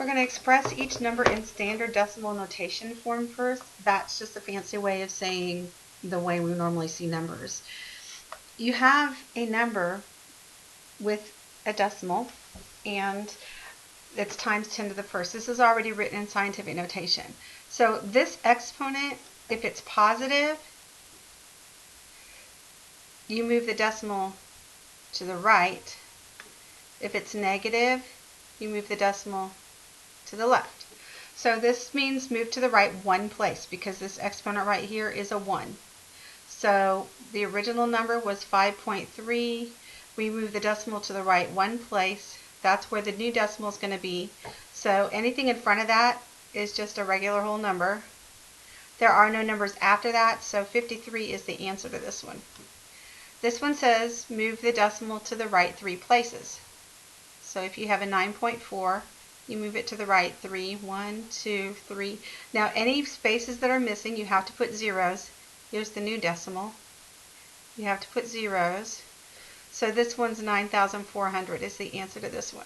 We're going to express each number in standard decimal notation form first. That's just a fancy way of saying the way we normally see numbers. You have a number with a decimal, and it's times 10 to the first. This is already written in scientific notation. So this exponent, if it's positive, you move the decimal to the right. If it's negative, you move the decimal to the left. So this means move to the right one place because this exponent right here is a 1. So the original number was 5.3. We move the decimal to the right one place. That's where the new decimal is going to be. So anything in front of that is just a regular whole number. There are no numbers after that, so 53 is the answer to this one. This one says move the decimal to the right 3 places. So if you have a 9.4, you move it to the right 3, 1, 2, 3. Now any spaces that are missing, you have to put zeros. Here's the new decimal. You have to put zeros. So this one's 9,400 is the answer to this one.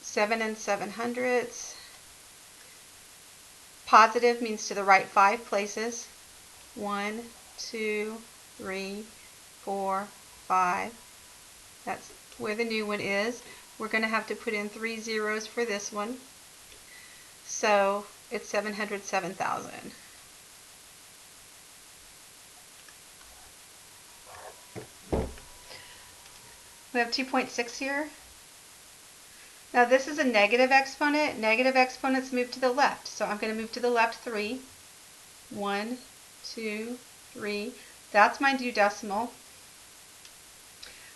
7 7/700. Positive means to the right 5 places. 1, 2, 3, 4, 5. That's where the new one is. We're going to have to put in 3 zeros for this one. So it's 707,000. We have 2.6 here. Now this is a negative exponent. Negative exponents move to the left. So I'm going to move to the left 3. 1, 2, 3. That's my new decimal.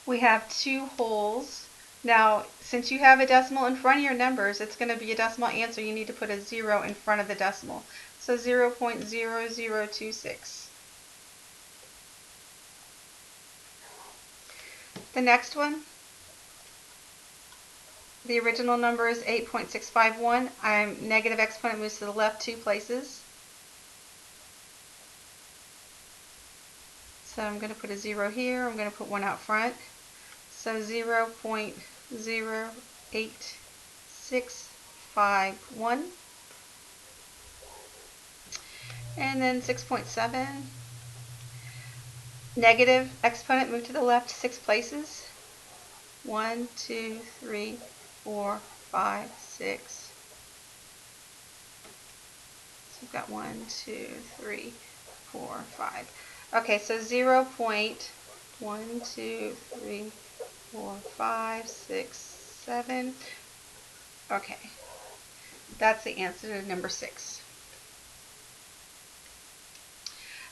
We have 2 wholes. Now, since you have a decimal in front of your numbers, it's going to be a decimal answer. You need to put a 0 in front of the decimal. So 0.0026. The next one, the original number is 8.651. Negative exponent moves to the left 2 places. So I'm going to put a 0 here. I'm going to put 1 out front. So 0.08651. And then 6.7. Negative exponent moved to the left 6 places. 1, 2, 3, 4, 5, 6. So we've got 1, 2, 3, 4, 5. Okay, so 0.1, 2, 3, 4, 5, 6, 7. Okay, that's the answer to number 6.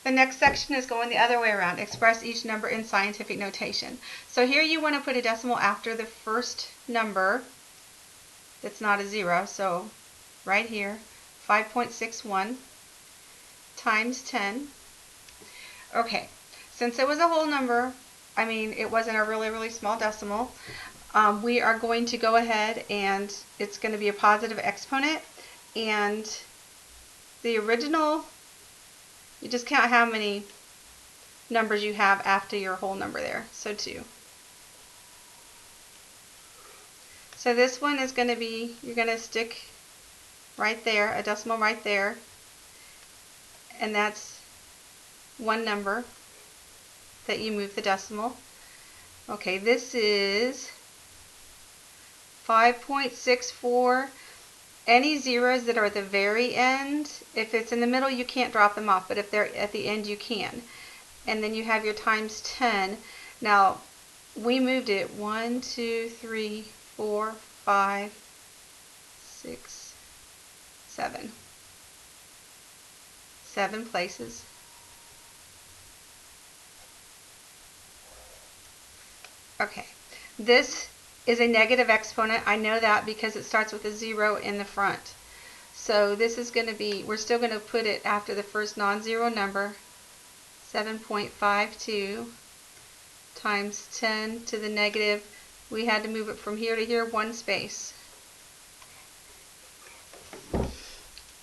The next section is going the other way around. Express each number in scientific notation. So here you want to put a decimal after the first number that's not a 0. So right here, 5.61 times 10. Okay, since it was a whole number, I mean it wasn't a really small decimal, we are going to go ahead and it's going to be a positive exponent, and the original, you just count how many numbers you have after your whole number there. So 2. So this one is going to be, you're going to stick right there, a decimal right there, and that's one number that you move the decimal. Okay, this is 5.64. Any zeros that are at the very end, if it's in the middle you can't drop them off, but if they're at the end you can. And then you have your times 10. Now we moved it 1, 2, 3, 4, 5, 6, 7. 7 places. Okay, this is a negative exponent. I know that because it starts with a 0 in the front. So this is going to be, we're still going to put it after the first non-zero number, 7.52 times 10 to the negative. We had to move it from here to here 1 space.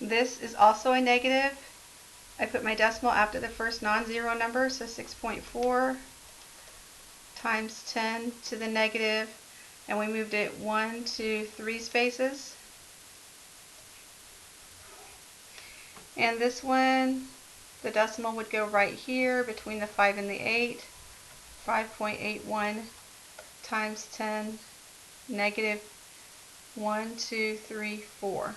This is also a negative. I put my decimal after the first non-zero number, so 6.4 times 10 to the negative. and we moved it 1, 2, 3 spaces. And this one, the decimal would go right here between the 5 and the 8. 5.81 times 10 negative 1, 2, 3, 4.